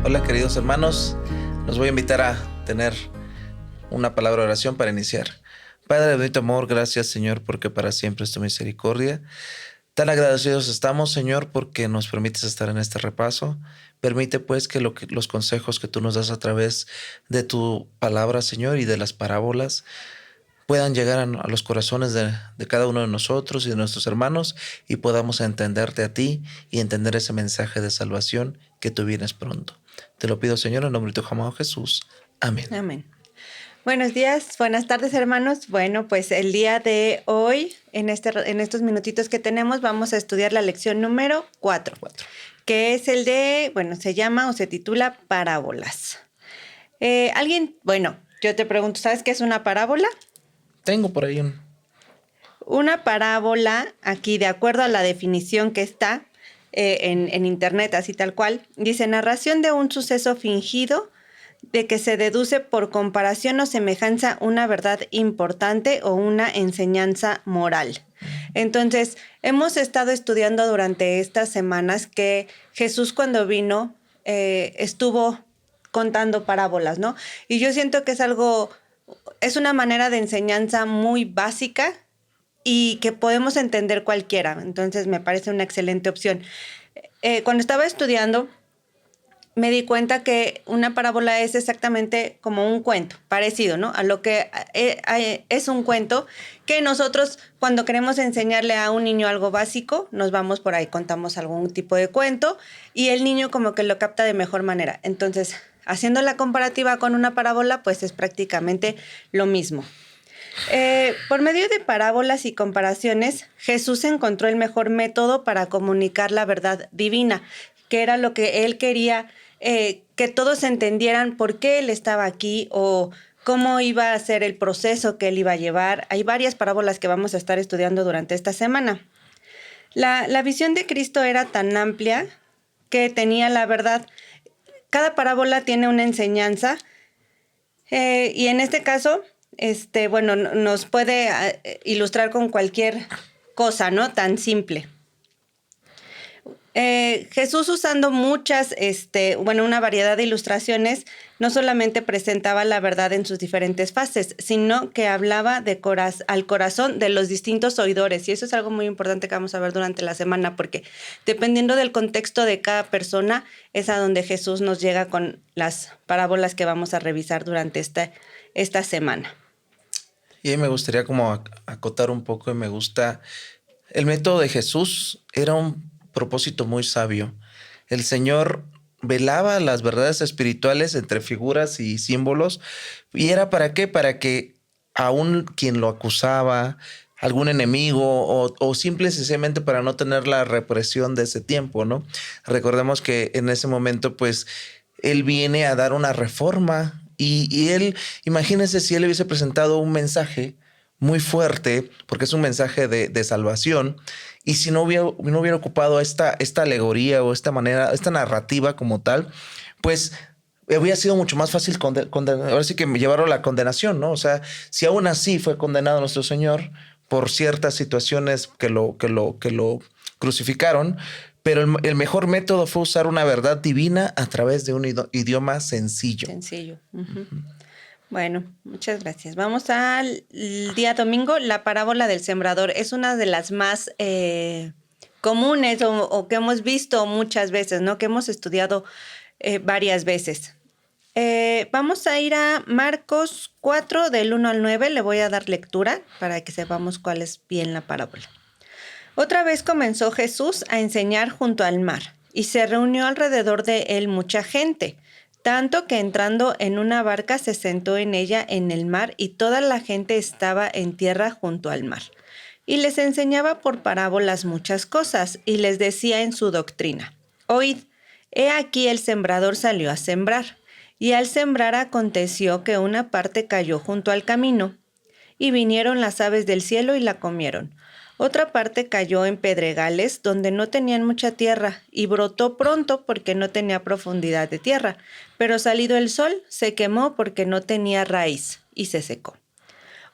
Hola queridos hermanos, los voy a invitar a tener una palabra de oración para iniciar. Padre de bendito amor, gracias Señor porque para siempre es tu misericordia. Tan agradecidos estamos Señor porque nos permites estar en este repaso. Permite pues que los consejos que tú nos das a través de tu palabra Señor y de las parábolas puedan llegar a los corazones de cada uno de nosotros y de nuestros hermanos y podamos entenderte a ti y entender ese mensaje de salvación que tú vienes pronto. Te lo pido, Señor, en nombre de tu amado Jesús. Amén. Amén. Buenos días, buenas tardes, hermanos. Bueno, pues el día de hoy, en estos minutitos que tenemos, vamos a estudiar la lección número 4, que es el de, se llama o se titula Parábolas. Yo te pregunto, ¿sabes qué es una parábola? Tengo por ahí Una parábola, aquí de acuerdo a la definición que está en internet, así tal cual, dice narración de un suceso fingido de que se deduce por comparación o semejanza una verdad importante o una enseñanza moral. Entonces, hemos estado estudiando durante estas semanas que Jesús cuando vino estuvo contando parábolas, ¿no? Y yo siento que es una manera de enseñanza muy básica y que podemos entender cualquiera. Entonces, me parece una excelente opción. Cuando estaba estudiando, me di cuenta que una parábola es exactamente como un cuento, parecido, ¿no? A lo que es un cuento que nosotros, cuando queremos enseñarle a un niño algo básico, nos vamos por ahí, contamos algún tipo de cuento y el niño como que lo capta de mejor manera. Entonces, haciendo la comparativa con una parábola, pues es prácticamente lo mismo. Por medio de parábolas y comparaciones, Jesús encontró el mejor método para comunicar la verdad divina, que era lo que él quería que todos entendieran por qué él estaba aquí o cómo iba a ser el proceso que él iba a llevar. Hay varias parábolas que vamos a estar estudiando durante esta semana. La visión de Cristo era tan amplia que tenía la verdad. Cada parábola tiene una enseñanza y en este caso, nos puede ilustrar con cualquier cosa, ¿no? Tan simple. Jesús usando una variedad de ilustraciones, no solamente presentaba la verdad en sus diferentes fases, sino que hablaba al corazón de los distintos oidores. Y eso es algo muy importante que vamos a ver durante la semana, porque dependiendo del contexto de cada persona, es a donde Jesús nos llega con las parábolas que vamos a revisar durante esta semana. Y ahí me gustaría como acotar un poco y me gusta el método de Jesús. Era un propósito muy sabio. El Señor velaba las verdades espirituales entre figuras y símbolos. ¿Y era para qué? Para que aún quien lo acusaba, algún enemigo o simple y sencillamente para no tener la represión de ese tiempo, ¿no? Recordemos que en ese momento, pues, él viene a dar una reforma y él, imagínense si él hubiese presentado un mensaje muy fuerte, porque es un mensaje de salvación, y si no hubiera ocupado esta alegoría o esta manera, esta narrativa como tal, pues habría sido mucho más fácil ahora sí que llevarlo a la condenación, ¿no? O sea, si aún así fue condenado nuestro Señor por ciertas situaciones que lo crucificaron, pero el mejor método fue usar una verdad divina a través de un idioma sencillo. Uh-huh. Bueno, muchas gracias. Vamos al día domingo. La parábola del sembrador es una de las más comunes o que hemos visto muchas veces, ¿no? Que hemos estudiado varias veces. Vamos a ir a Marcos 4, del 1 al 9. Le voy a dar lectura para que sepamos cuál es bien la parábola. Otra vez comenzó Jesús a enseñar junto al mar, y se reunió alrededor de él mucha gente, tanto que entrando en una barca se sentó en ella en el mar, y toda la gente estaba en tierra junto al mar. Y les enseñaba por parábolas muchas cosas, y les decía en su doctrina: Oíd, he aquí el sembrador salió a sembrar, y al sembrar aconteció que una parte cayó junto al camino, y vinieron las aves del cielo y la comieron. Otra parte cayó en pedregales donde no tenían mucha tierra y brotó pronto porque no tenía profundidad de tierra, pero salido el sol se quemó porque no tenía raíz y se secó.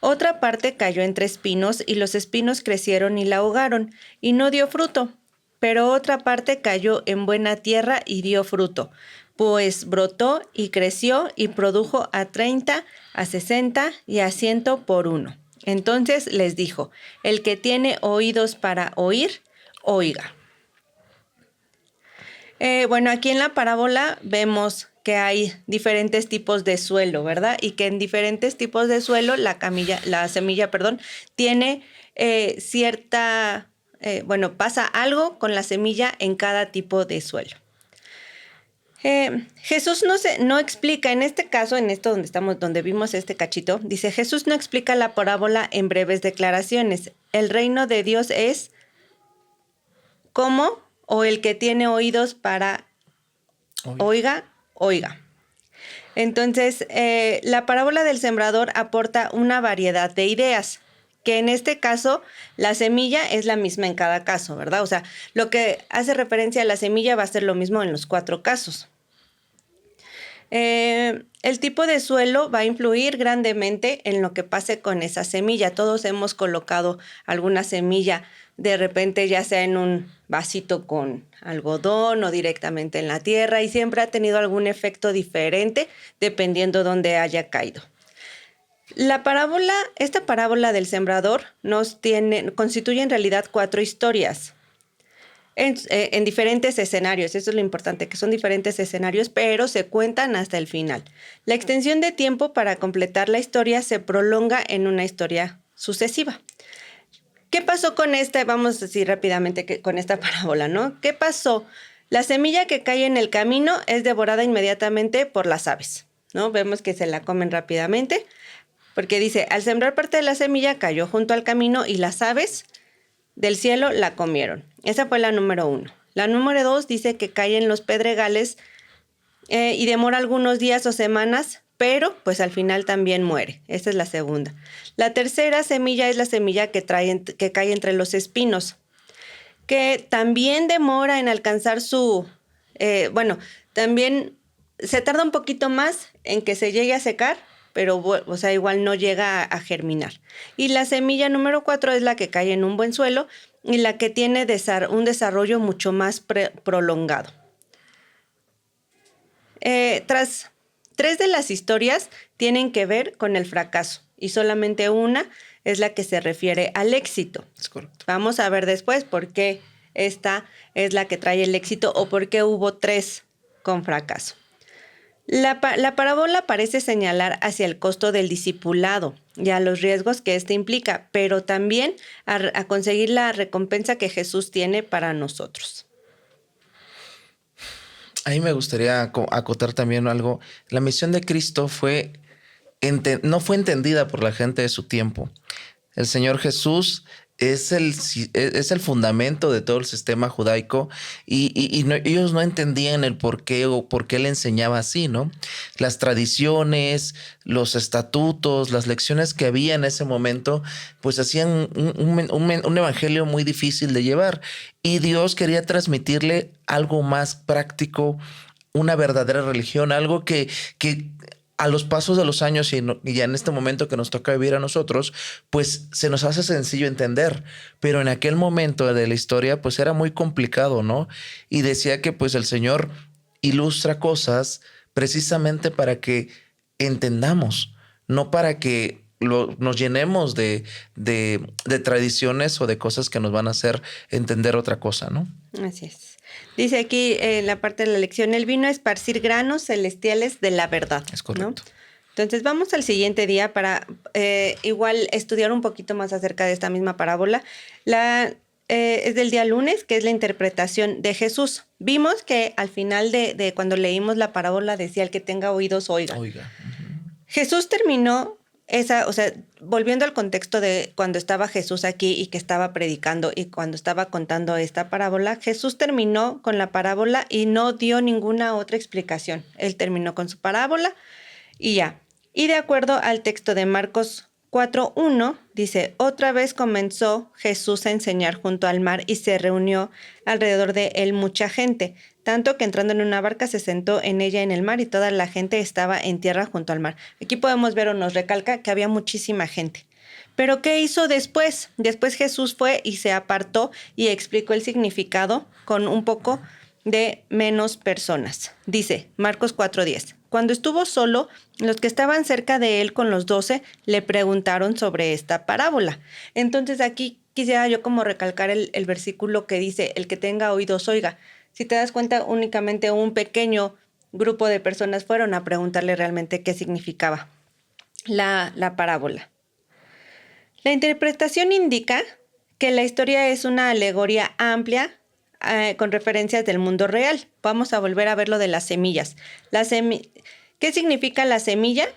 Otra parte cayó entre espinos y los espinos crecieron y la ahogaron y no dio fruto, pero otra parte cayó en buena tierra y dio fruto, pues brotó y creció y produjo a 30, a 60 y a 100 por uno. Entonces les dijo, el que tiene oídos para oír, oiga. Bueno, aquí en la parábola vemos que hay diferentes tipos de suelo, ¿verdad? Y que en diferentes tipos de suelo la semilla, tiene pasa algo con la semilla en cada tipo de suelo. Jesús no explica, en este caso, donde vimos este cachito, dice, Jesús no explica la parábola en breves declaraciones. El reino de Dios es como, o el que tiene oídos para oiga. Entonces, la parábola del sembrador aporta una variedad de ideas, que en este caso la semilla es la misma en cada caso, ¿verdad? O sea, lo que hace referencia a la semilla va a ser lo mismo en los 4 casos. El tipo de suelo va a influir grandemente en lo que pase con esa semilla. Todos hemos colocado alguna semilla de repente, ya sea en un vasito con algodón o directamente en la tierra, y siempre ha tenido algún efecto diferente dependiendo dónde haya caído. Esta parábola del sembrador constituye en realidad 4 historias. En diferentes escenarios, eso es lo importante, que son diferentes escenarios, pero se cuentan hasta el final. La extensión de tiempo para completar la historia se prolonga en una historia sucesiva. ¿Qué pasó con vamos a decir rápidamente con esta parábola, ¿no? ¿Qué pasó? La semilla que cae en el camino es devorada inmediatamente por las aves, ¿no? Vemos que se la comen rápidamente, porque dice, al sembrar parte de la semilla cayó junto al camino y las aves del cielo la comieron. Esa fue la número 1. La número 2 dice que cae en los pedregales y demora algunos días o semanas, pero pues al final también muere. Esa es la segunda. La tercera semilla es la semilla que cae entre los espinos, que también demora en alcanzar también se tarda un poquito más en que se llegue a secar, pero igual no llega a germinar. Y la semilla número 4 es la que cae en un buen suelo y la que tiene un desarrollo mucho más prolongado. Tras 3 de las historias tienen que ver con el fracaso y solamente una es la que se refiere al éxito. Es correcto. Vamos a ver después por qué esta es la que trae el éxito o por qué hubo 3 con fracaso. La parábola parece señalar hacia el costo del discipulado y a los riesgos que éste implica, pero también a conseguir la recompensa que Jesús tiene para nosotros. Ahí me gustaría acotar también algo. La misión de Cristo no fue entendida por la gente de su tiempo. El Señor Jesús es el fundamento de todo el sistema judaico y ellos no entendían el por qué o por qué le enseñaba así, ¿no? Las tradiciones, los estatutos, las lecciones que había en ese momento, pues hacían un evangelio muy difícil de llevar, y Dios quería transmitirle algo más práctico, una verdadera religión, algo que a los pasos de los años y ya en este momento que nos toca vivir a nosotros, pues se nos hace sencillo entender, pero en aquel momento de la historia pues era muy complicado, ¿no? Y decía que pues el Señor ilustra cosas precisamente para que entendamos, no para que nos llenemos de tradiciones o de cosas que nos van a hacer entender otra cosa, ¿no? Así es. Dice aquí en la parte de la lección, él vino a esparcir granos celestiales de la verdad. Es correcto. ¿No? Entonces vamos al siguiente día para igual estudiar un poquito más acerca de esta misma parábola. Es del día lunes, que es la interpretación de Jesús. Vimos que al final de cuando leímos la parábola decía, el que tenga oídos, oiga. Oiga. Jesús terminó volviendo al contexto de cuando estaba Jesús aquí y que estaba predicando y cuando estaba contando esta parábola, Jesús terminó con la parábola y no dio ninguna otra explicación. Él terminó con su parábola y ya. Y de acuerdo al texto de Marcos 4:1, dice, otra vez comenzó Jesús a enseñar junto al mar y se reunió alrededor de él mucha gente, tanto que entrando en una barca se sentó en ella en el mar y toda la gente estaba en tierra junto al mar. Aquí podemos ver o nos recalca que había muchísima gente. Pero ¿qué hizo después? Después Jesús fue y se apartó y explicó el significado con un poco de menos personas. Dice Marcos 4:10. Cuando estuvo solo, los que estaban cerca de él con los 12 le preguntaron sobre esta parábola. Entonces aquí quisiera yo como recalcar el versículo que dice, el que tenga oídos oiga. Si te das cuenta, únicamente un pequeño grupo de personas fueron a preguntarle realmente qué significaba la parábola. La interpretación indica que la historia es una alegoría amplia con referencias del mundo real. Vamos a volver a ver lo de las semillas. ¿Qué significa la semilla?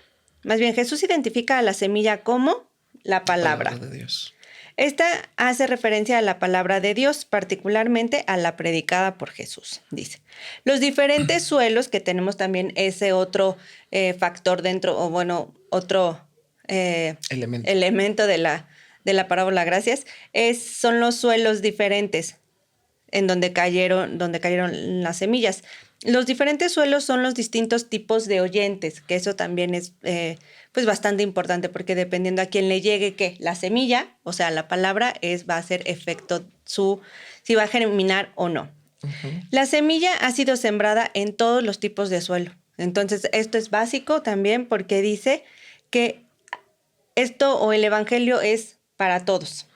Más bien, Jesús identifica a la semilla como la palabra. Palabra de Dios. Esta hace referencia a la palabra de Dios, particularmente a la predicada por Jesús, dice. Los diferentes suelos, que tenemos también ese otro factor dentro, o bueno, otro elemento de la parábola, gracias, son los suelos diferentes en donde cayeron las semillas. Los diferentes suelos son los distintos tipos de oyentes, que eso también es pues bastante importante, porque dependiendo a quién le llegue que la semilla, o sea, la palabra, va a hacer efecto si va a germinar o no. Uh-huh. La semilla ha sido sembrada en todos los tipos de suelo. Entonces, esto es básico también porque dice que esto o el evangelio es para todos,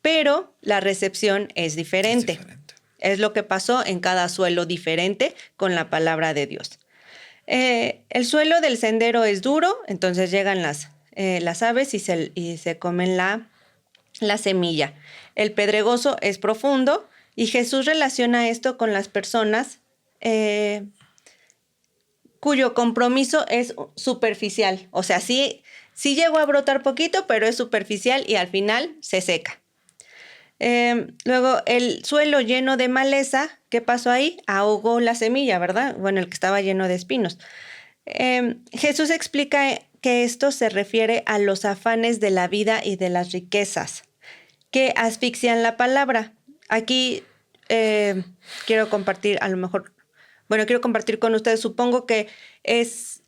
pero la recepción es diferente. Es lo que pasó en cada suelo diferente con la palabra de Dios. El suelo del sendero es duro, entonces llegan las aves y se comen la semilla. El pedregoso es profundo y Jesús relaciona esto con las personas cuyo compromiso es superficial. O sea, sí llegó a brotar poquito, pero es superficial y al final se seca. Luego, el suelo lleno de maleza, ¿qué pasó ahí? Ahogó la semilla, ¿verdad? Bueno, el que estaba lleno de espinos. Jesús explica que esto se refiere a los afanes de la vida y de las riquezas que asfixian la palabra. Aquí quiero compartir con ustedes, supongo que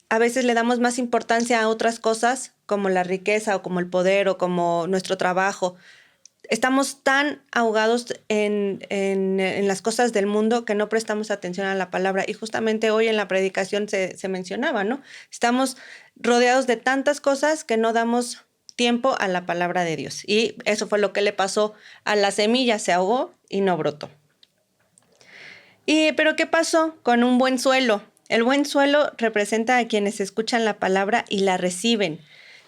a veces le damos más importancia a otras cosas como la riqueza o como el poder o como nuestro trabajo. Estamos tan ahogados en las cosas del mundo que no prestamos atención a la palabra. Y justamente hoy en la predicación se mencionaba, ¿no? Estamos rodeados de tantas cosas que no damos tiempo a la palabra de Dios. Y eso fue lo que le pasó a la semilla. Se ahogó y no brotó. Pero ¿qué pasó con un buen suelo? El buen suelo representa a quienes escuchan la palabra y la reciben.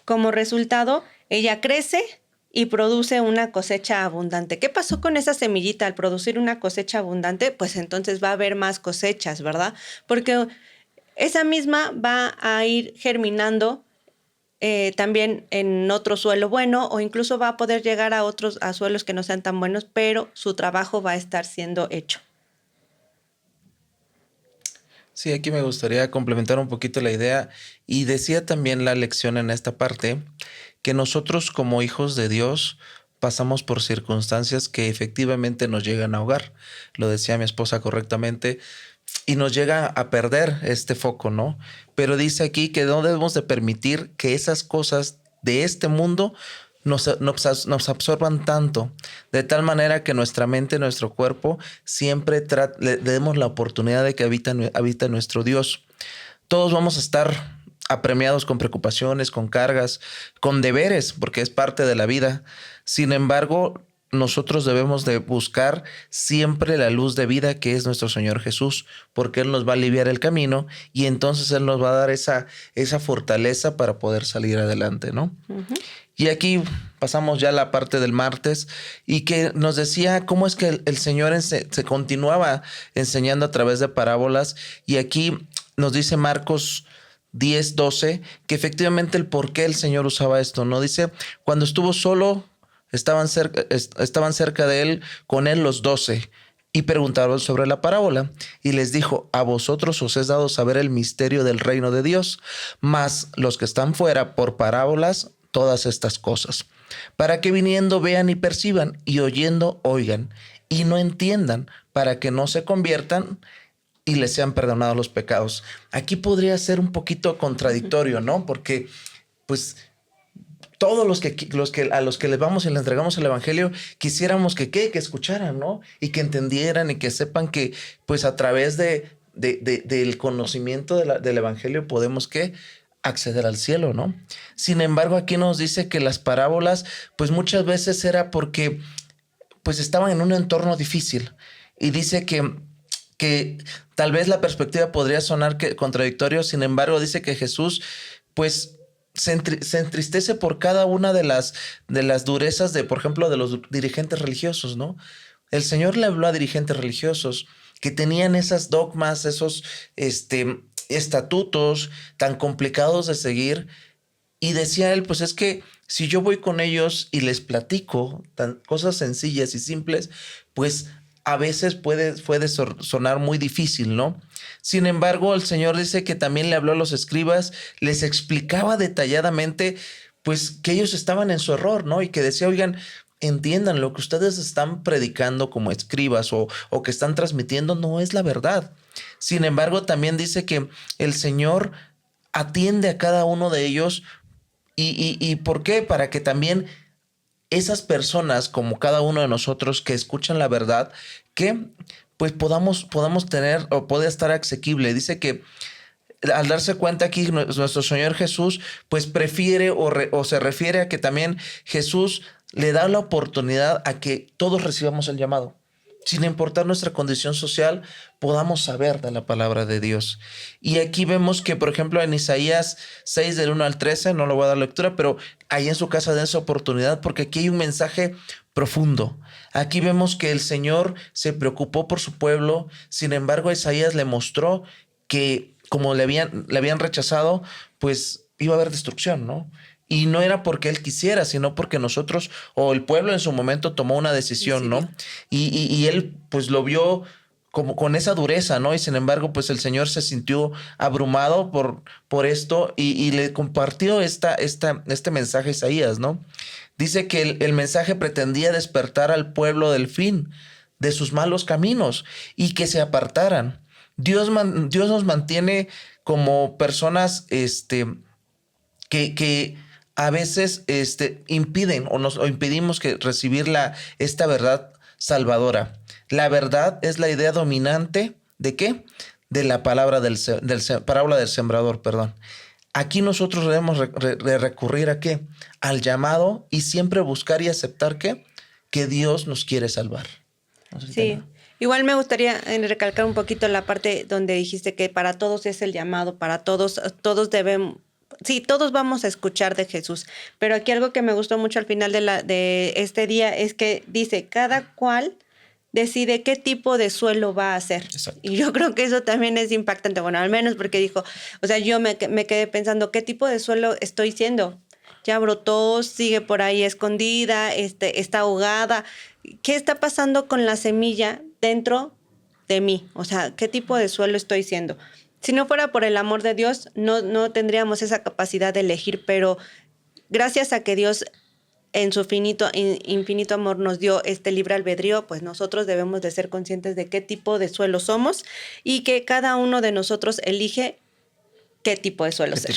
Como resultado, ella crece y produce una cosecha abundante. ¿Qué pasó con esa semillita al producir una cosecha abundante? Pues entonces va a haber más cosechas, ¿verdad? Porque esa misma va a ir germinando también en otro suelo bueno, o incluso va a poder llegar a suelos que no sean tan buenos, pero su trabajo va a estar siendo hecho. Sí, aquí me gustaría complementar un poquito la idea, y decía también la lección en esta parte que nosotros como hijos de Dios pasamos por circunstancias que efectivamente nos llegan a ahogar. Lo decía mi esposa correctamente, y nos llega a perder este foco, ¿no? Pero dice aquí que no debemos de permitir que esas cosas de este mundo nos absorban tanto, de tal manera que nuestra mente, nuestro cuerpo, siempre le demos la oportunidad de que habita nuestro Dios. Todos vamos a estar apremiados con preocupaciones, con cargas, con deberes, porque es parte de la vida. Sin embargo, nosotros debemos de buscar siempre la luz de vida que es nuestro Señor Jesús, porque Él nos va a aliviar el camino y entonces Él nos va a dar esa fortaleza para poder salir adelante, ¿no? Uh-huh. Y aquí pasamos ya a la parte del martes, y que nos decía cómo es que el Señor se continuaba enseñando a través de parábolas, y aquí nos dice Marcos 10:12 que efectivamente el por qué el Señor usaba esto, ¿no? Dice, cuando estuvo solo, estaban cerca de él, con él los 12, y preguntaron sobre la parábola, y les dijo, a vosotros os es dado saber el misterio del reino de Dios, mas los que están fuera, por parábolas todas estas cosas, para que viniendo vean y perciban, y oyendo oigan, y no entiendan, para que no se conviertan y les sean perdonados los pecados. Aquí podría ser un poquito contradictorio, ¿no? Porque, pues, todos a los que les vamos y les entregamos el evangelio, quisiéramos que escucharan, ¿no? Y que entendieran y que sepan que, pues, a través del conocimiento del evangelio podemos, acceder al cielo, ¿no? Sin embargo, aquí nos dice que las parábolas, pues, muchas veces era porque, pues, estaban en un entorno difícil. Y dice que tal vez la perspectiva podría sonar contradictorio, sin embargo, dice que Jesús, pues, se entristece por cada una de las durezas por ejemplo, de los dirigentes religiosos, ¿no? El Señor le habló a dirigentes religiosos que tenían esas dogmas, esos estatutos tan complicados de seguir, y decía él, pues es que si yo voy con ellos y les platico cosas sencillas y simples, pues a veces puede sonar muy difícil, ¿no? Sin embargo, el Señor dice que también le habló a los escribas, les explicaba detalladamente, pues, que ellos estaban en su error, ¿no? Y que decía, oigan, entiendan, lo que ustedes están predicando como escribas o que están transmitiendo no es la verdad. Sin embargo, también dice que el Señor atiende a cada uno de ellos. ¿Y por qué? Para que también esas personas, como cada uno de nosotros que escuchan la verdad, que pues podamos tener o puede estar asequible. Dice que al darse cuenta aquí nuestro Señor Jesús, pues prefiere o se refiere a que también Jesús le da la oportunidad a que todos recibamos el llamado. Sin importar nuestra condición social, podamos saber de la palabra de Dios. Y aquí vemos que, por ejemplo, en Isaías 6, del 1 al 13, no lo voy a dar lectura, pero ahí en su casa den esa oportunidad, porque aquí hay un mensaje profundo. Aquí vemos que el Señor se preocupó por su pueblo. Sin embargo, Isaías le mostró que como le habían rechazado, pues iba a haber destrucción, ¿no? Y no era porque él quisiera, sino porque nosotros o el pueblo en su momento tomó una decisión, sí, ¿no? Y él pues lo vio como con esa dureza, ¿no? Y sin embargo, pues el Señor se sintió abrumado por esto y le compartió este mensaje a Isaías, ¿no? Dice que el mensaje pretendía despertar al pueblo del fin, de sus malos caminos y que se apartaran. Dios nos mantiene como personas que a veces impiden o impedimos que recibir esta verdad salvadora. La verdad es la idea dominante ¿de qué? De la palabra parábola del sembrador, perdón. Aquí nosotros debemos recurrir ¿a qué? Al llamado y siempre buscar y aceptar que Dios nos quiere salvar. No sé si sí. Igual me gustaría recalcar un poquito la parte donde dijiste que para todos es el llamado, para todos debemos. Sí, todos vamos a escuchar de Jesús, pero aquí algo que me gustó mucho al final de este día es que dice, cada cual decide qué tipo de suelo va a hacer. Exacto. Y yo creo que eso también es impactante, bueno, al menos porque dijo, o sea, yo me quedé pensando, ¿qué tipo de suelo estoy siendo? Ya brotó, sigue por ahí escondida, está ahogada. ¿Qué está pasando con la semilla dentro de mí? O sea, ¿qué tipo de suelo estoy siendo? Si no fuera por el amor de Dios, no tendríamos esa capacidad de elegir, pero gracias a que Dios en su infinito amor nos dio este libre albedrío, pues nosotros debemos de ser conscientes de qué tipo de suelo somos y que cada uno de nosotros elige qué tipo de suelo ser.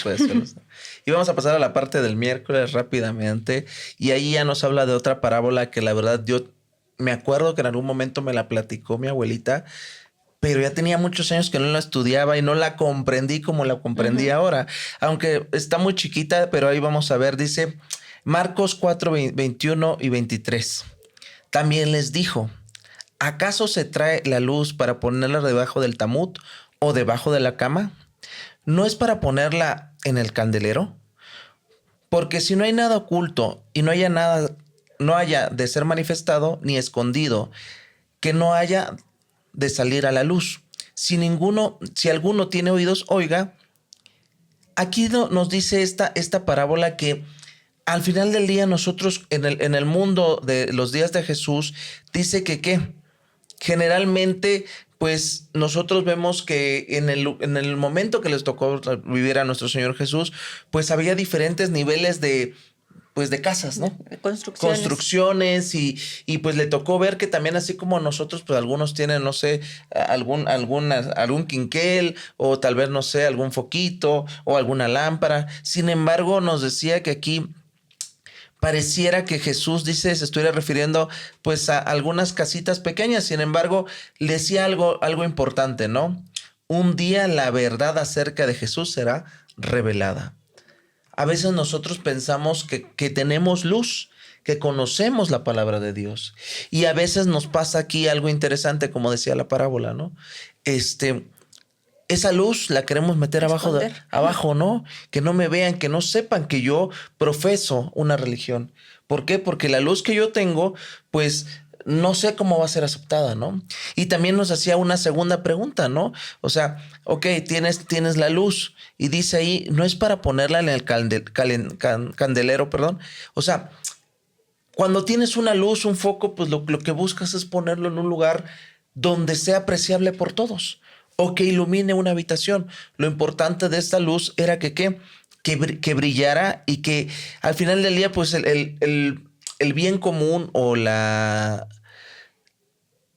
Y vamos a pasar a la parte del miércoles rápidamente, y ahí ya nos habla de otra parábola que la verdad yo me acuerdo que en algún momento me la platicó mi abuelita, pero ya tenía muchos años que no la estudiaba y no la comprendí como la comprendí ahora. Aunque está muy chiquita, pero ahí vamos a ver. Dice Marcos 4, 21 y 23. También les dijo, ¿acaso se trae la luz para ponerla debajo del tamud o debajo de la cama? ¿No es para ponerla en el candelero? Porque si no hay nada oculto y no haya de ser manifestado ni escondido, que no haya de salir a la luz. Si alguno tiene oídos, oiga. Aquí nos dice esta parábola que al final del día nosotros en el mundo de los días de Jesús dice que generalmente pues nosotros vemos que en el momento que les tocó vivir a nuestro Señor Jesús, pues había diferentes niveles de casas, ¿no? Construcciones y pues le tocó ver que también así como nosotros, pues algunos tienen, no sé, algún quinquel o tal vez, no sé, algún foquito o alguna lámpara. Sin embargo, nos decía que aquí pareciera que Jesús dice, se estuviera refiriendo pues a algunas casitas pequeñas. Sin embargo, le decía algo importante, ¿no? Un día la verdad acerca de Jesús será revelada. A veces nosotros pensamos que tenemos luz, que conocemos la palabra de Dios. Y a veces nos pasa aquí algo interesante, como decía la parábola, ¿no? Esa luz la queremos meter abajo, ¿no? Que no me vean, que no sepan que yo profeso una religión. ¿Por qué? Porque la luz que yo tengo, pues no sé cómo va a ser aceptada, ¿no? Y también nos hacía una segunda pregunta, ¿no? O sea, ok, tienes la luz y dice ahí, no es para ponerla en el candelero, perdón. O sea, cuando tienes una luz, un foco, pues lo que buscas es ponerlo en un lugar donde sea apreciable por todos o que ilumine una habitación. Lo importante de esta luz era que brillara y que al final del día, pues el bien común o la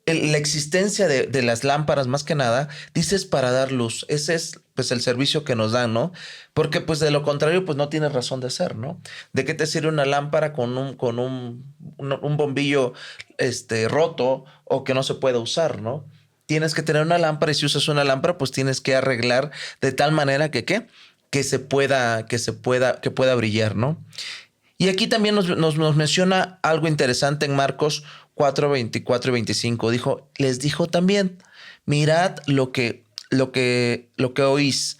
existencia de las lámparas, más que nada, dices para dar luz. Ese es pues el servicio que nos dan, ¿no? Porque pues de lo contrario, pues no tienes razón de ser, ¿no? ¿De qué te sirve una lámpara con un bombillo roto o que no se puede usar, ¿no? Tienes que tener una lámpara y si usas una lámpara, pues tienes que arreglar de tal manera que pueda brillar, ¿no? Y aquí también nos menciona algo interesante en Marcos 4, 24 y 25. Les dijo también, mirad lo que oís,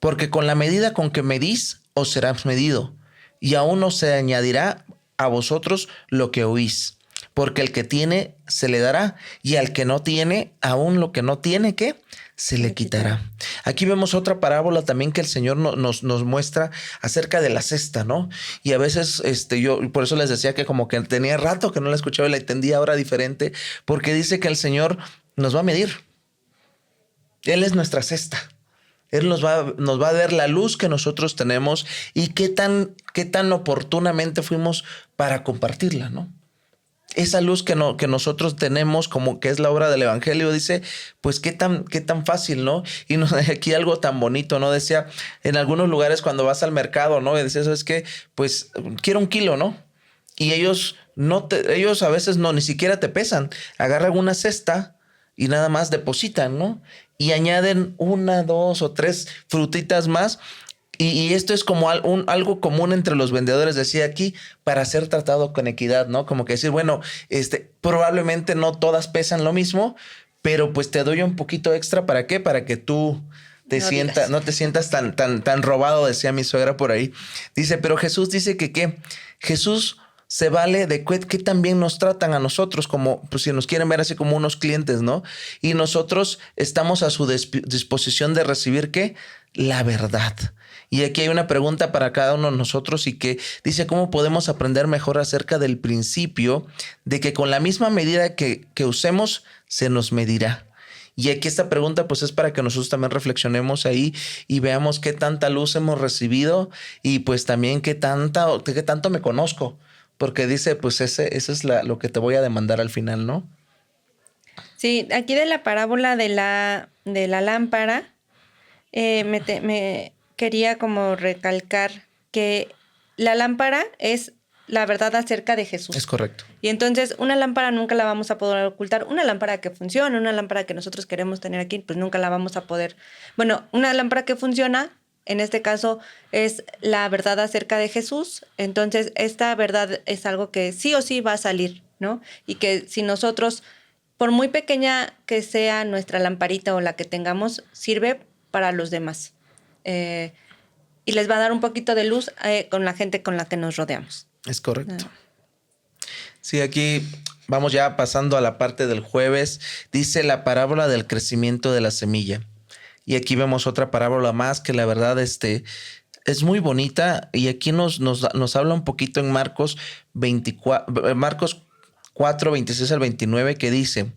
porque con la medida con que medís, os será medido, y aún os se añadirá a vosotros lo que oís. Porque el que tiene, se le dará, y al que no tiene, aún lo que no tiene, ¿qué? Se le quitará. Aquí vemos otra parábola también que el Señor nos muestra acerca de la cesta, ¿no? Y a veces yo por eso les decía que como que tenía rato que no la escuchaba y la entendía ahora diferente, porque dice que el Señor nos va a medir. Él es nuestra cesta. Él nos va a ver la luz que nosotros tenemos y qué tan oportunamente fuimos para compartirla, ¿no? Esa luz que nosotros tenemos, como que es la obra del evangelio, dice, pues qué tan fácil, ¿no? Y aquí algo tan bonito, ¿no? Decía, en algunos lugares cuando vas al mercado, ¿no? Y decía, ¿sabes qué? Pues quiero 1 kilo, ¿no? Y ellos a veces ni siquiera te pesan. Agarran una cesta y nada más depositan, ¿no? Y añaden 1, 2 o 3 frutitas más. Y esto es como algo común entre los vendedores, decía aquí, para ser tratado con equidad, ¿no? Como que decir, bueno, probablemente no todas pesan lo mismo, pero pues te doy un poquito extra. ¿Para qué? Para que tú no te sientas tan robado, decía mi suegra por ahí. Dice, pero Jesús dice que Jesús se vale de que también nos tratan a nosotros como, pues si nos quieren ver así como unos clientes, ¿no? Y nosotros estamos a su disposición de recibir, ¿qué? La verdad. Y aquí hay una pregunta para cada uno de nosotros y que dice, ¿cómo podemos aprender mejor acerca del principio de que con la misma medida que usemos, se nos medirá? Y aquí esta pregunta pues es para que nosotros también reflexionemos ahí y veamos qué tanta luz hemos recibido y pues también qué tanto me conozco. Porque dice, pues ese es lo que te voy a demandar al final, ¿no? Sí, aquí de la parábola de la lámpara, me quería como recalcar que la lámpara es la verdad acerca de Jesús. Es correcto. Y entonces una lámpara nunca la vamos a poder ocultar. Una lámpara que funciona, una lámpara que nosotros queremos tener aquí, pues nunca la vamos a poder. Bueno, una lámpara que funciona, en este caso, es la verdad acerca de Jesús. Entonces, esta verdad es algo que sí o sí va a salir, ¿no? Y que si nosotros, por muy pequeña que sea nuestra lamparita o la que tengamos, sirve para los demás. Y les va a dar un poquito de luz con la gente con la que nos rodeamos. Es correcto. Sí, aquí vamos ya pasando a la parte del jueves. Dice la parábola del crecimiento de la semilla. Y aquí vemos otra parábola más que la verdad es muy bonita. Y aquí nos habla un poquito en Marcos 4, 26 al 29, que dice,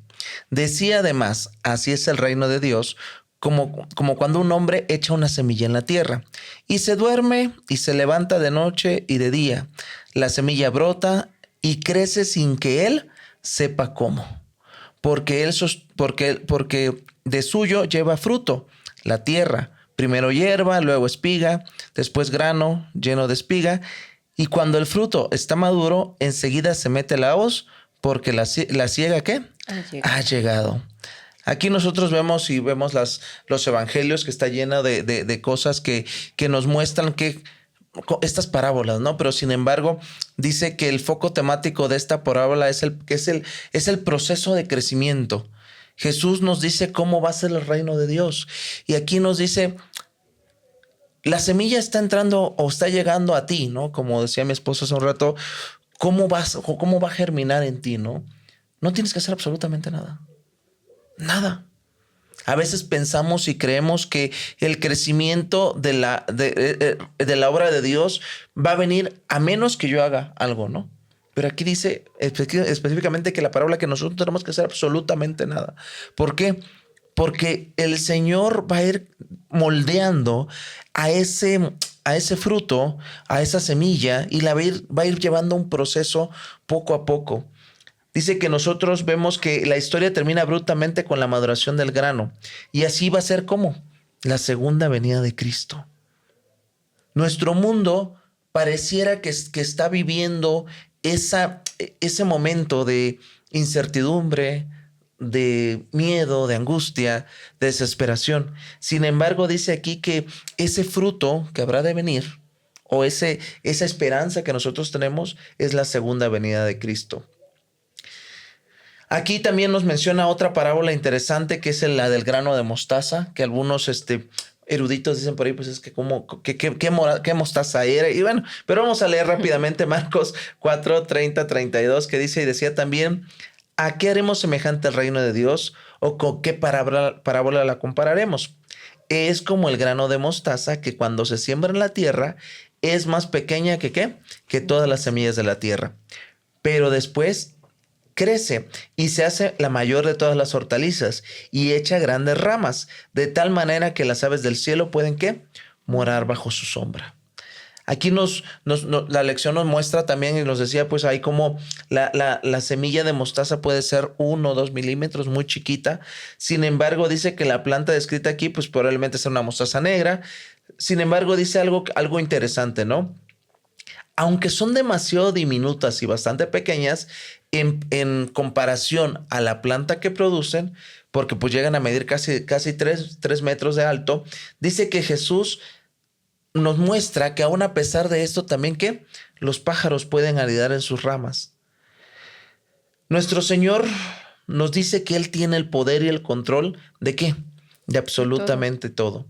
decía además, así es el reino de Dios, como cuando un hombre echa una semilla en la tierra y se duerme y se levanta de noche y de día. La semilla brota y crece sin que él sepa cómo, porque de suyo lleva fruto la tierra, primero hierba, luego espiga, después grano lleno de espiga, Y cuando el fruto está maduro, enseguida se mete la hoz, porque la siega, ¿qué? Ha llegado. Aquí nosotros vemos y vemos los evangelios, que está lleno de cosas que nos muestran que estas parábolas, ¿no? Pero sin embargo, dice que el foco temático de esta parábola es el proceso de crecimiento. Jesús nos dice cómo va a ser el reino de Dios. Y aquí nos dice, la semilla está entrando o está llegando a ti, ¿no? Como decía mi esposo hace un rato, ¿cómo va a germinar en ti, no? No tienes que hacer absolutamente nada. Nada. A veces pensamos y creemos que el crecimiento de la obra de Dios va a venir a menos que yo haga algo, ¿no? Pero aquí dice específicamente que la parábola que nosotros tenemos que hacer absolutamente nada. ¿Por qué? Porque el Señor va a ir moldeando a ese fruto, a esa semilla, y va a ir llevando un proceso poco a poco. Dice que nosotros vemos que la historia termina abruptamente con la maduración del grano. Y así va a ser como la segunda venida de Cristo. Nuestro mundo pareciera que está viviendo ese momento de incertidumbre, de miedo, de angustia, de desesperación. Sin embargo, dice aquí que ese fruto que habrá de venir, o esa esperanza que nosotros tenemos, es la segunda venida de Cristo. Aquí también nos menciona otra parábola interesante, que es la del grano de mostaza, que algunos eruditos dicen por ahí, pues es que qué mostaza era. Y bueno, pero vamos a leer rápidamente Marcos 4, 30, 32, que dice: y decía también, ¿a qué haremos semejante el reino de Dios? ¿O con qué parábola la compararemos? Es como el grano de mostaza, que cuando se siembra en la tierra es más pequeña que ¿qué? Que todas las semillas de la tierra. Pero después crece y se hace la mayor de todas las hortalizas y echa grandes ramas, de tal manera que las aves del cielo pueden ¿qué? Morar bajo su sombra. Aquí la lección nos muestra también, y nos decía, pues ahí como la semilla de mostaza puede ser 1 o 2 milímetros, muy chiquita. Sin embargo, dice que la planta descrita aquí, pues probablemente sea una mostaza negra. Sin embargo, dice algo interesante, ¿no? Aunque son demasiado diminutas y bastante pequeñas en comparación a la planta que producen, porque pues llegan a medir casi 3 metros de alto, dice que Jesús nos muestra que aún a pesar de esto también que los pájaros pueden anidar en sus ramas. Nuestro Señor nos dice que Él tiene el poder y el control ¿de qué? De absolutamente todo.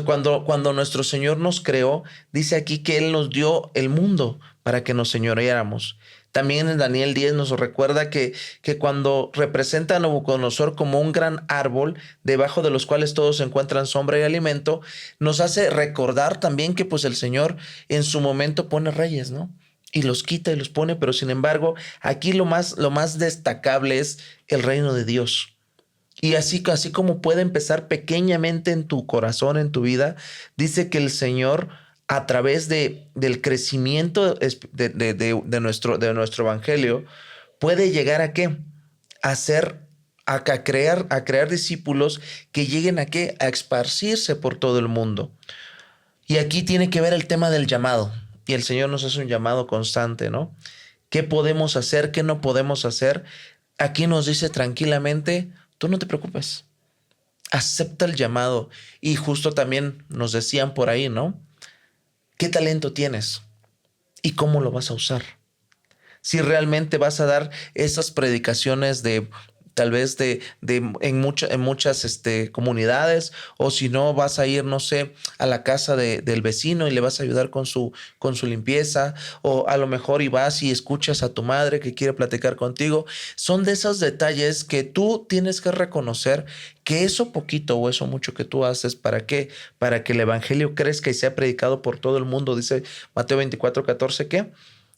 Cuando nuestro Señor nos creó, dice aquí que Él nos dio el mundo para que nos señoreáramos. También en Daniel 10 nos recuerda que cuando representa a Nabucodonosor como un gran árbol, debajo de los cuales todos encuentran sombra y alimento, nos hace recordar también que pues el Señor en su momento pone reyes, ¿no? Y los quita y los pone, pero sin embargo, aquí lo más destacable es el reino de Dios. Y así como puede empezar pequeñamente en tu corazón, en tu vida, dice que el Señor, a través del crecimiento de nuestro evangelio, puede llegar a ¿qué? A crear discípulos que lleguen a ¿qué? A esparcirse por todo el mundo. Y aquí tiene que ver el tema del llamado. Y el Señor nos hace un llamado constante, ¿no? ¿Qué podemos hacer? ¿Qué no podemos hacer? Aquí nos dice tranquilamente: tú no te preocupes, acepta el llamado. Y justo también nos decían por ahí, ¿no? ¿Qué talento tienes? ¿Y cómo lo vas a usar? Si realmente vas a dar esas predicaciones tal vez en muchas comunidades, o si no vas a ir, no sé, a la casa del vecino y le vas a ayudar con su limpieza, o a lo mejor y vas y escuchas a tu madre que quiere platicar contigo. Son de esos detalles que tú tienes que reconocer que eso poquito o eso mucho que tú haces, ¿para qué? Para que el evangelio crezca y sea predicado por todo el mundo. Dice Mateo 24:14 que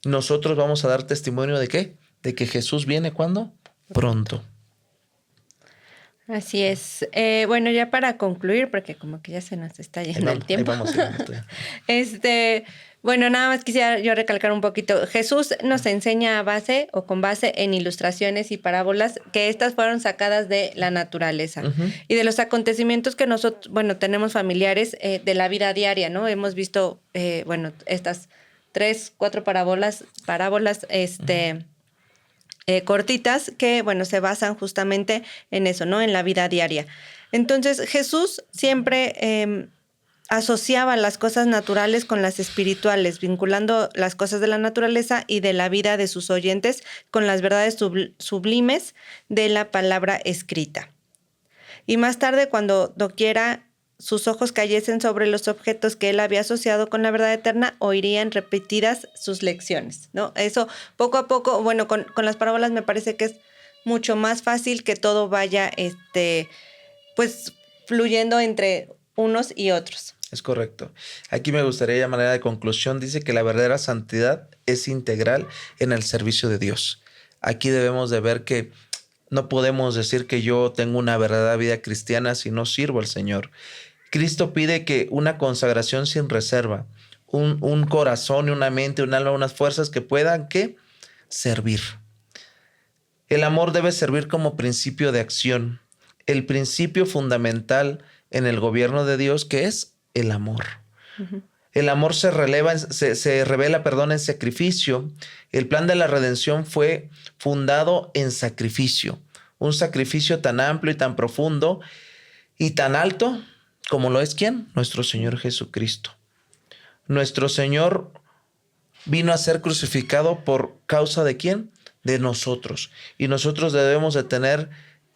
nosotros vamos a dar testimonio ¿de qué? De que Jesús viene, ¿cuándo? Pronto. Así es. Bueno, ya para concluir, porque como que ya se nos está yendo el tiempo. Ahí vamos. Bueno, nada más quisiera yo recalcar un poquito. Jesús nos enseña con base en ilustraciones y parábolas, que estas fueron sacadas de la naturaleza y de los acontecimientos que nosotros, tenemos familiares de la vida diaria, ¿no? Hemos visto, estas 3, 4 parábolas, cortitas que, bueno, se basan justamente en eso, ¿no? En la vida diaria. Entonces, Jesús siempre asociaba las cosas naturales con las espirituales, vinculando las cosas de la naturaleza y de la vida de sus oyentes con las verdades sublimes de la palabra escrita. Y más tarde, cuando doquiera sus ojos cayesen sobre los objetos que él había asociado con la verdad eterna, oirían repetidas sus lecciones, ¿no? Eso poco a poco, bueno, con las parábolas me parece que es mucho más fácil que todo vaya, pues, fluyendo entre unos y otros. Es correcto. Aquí me gustaría, de manera de conclusión, dice que la verdadera santidad es integral en el servicio de Dios. Aquí debemos de ver que no podemos decir que yo tengo una verdadera vida cristiana si no sirvo al Señor. Cristo pide que una consagración sin reserva, un corazón y una mente, un alma, unas fuerzas que puedan ¿qué? Servir. El amor debe servir como principio de acción. El principio fundamental en el gobierno de Dios, que es el amor. Uh-huh. El amor se revela en sacrificio. El plan de la redención fue fundado en sacrificio. Un sacrificio tan amplio y tan profundo y tan alto como lo es ¿quién? Nuestro Señor Jesucristo. Nuestro Señor vino a ser crucificado por causa de ¿quién? De nosotros. Y nosotros debemos de tener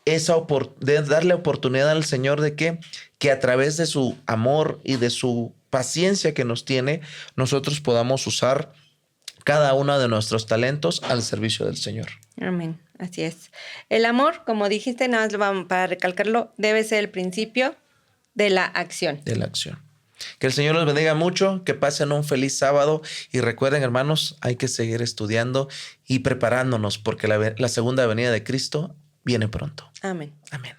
de darle oportunidad al Señor de que a través de su amor y de su paciencia que nos tiene, nosotros podamos usar cada uno de nuestros talentos al servicio del Señor. Amén, así es. El amor, como dijiste, nada más para recalcarlo, debe ser el principio de la acción. De la acción. Que el Señor los bendiga mucho, que pasen un feliz sábado y recuerden, hermanos, hay que seguir estudiando y preparándonos porque la segunda venida de Cristo viene pronto. Amén. Amén.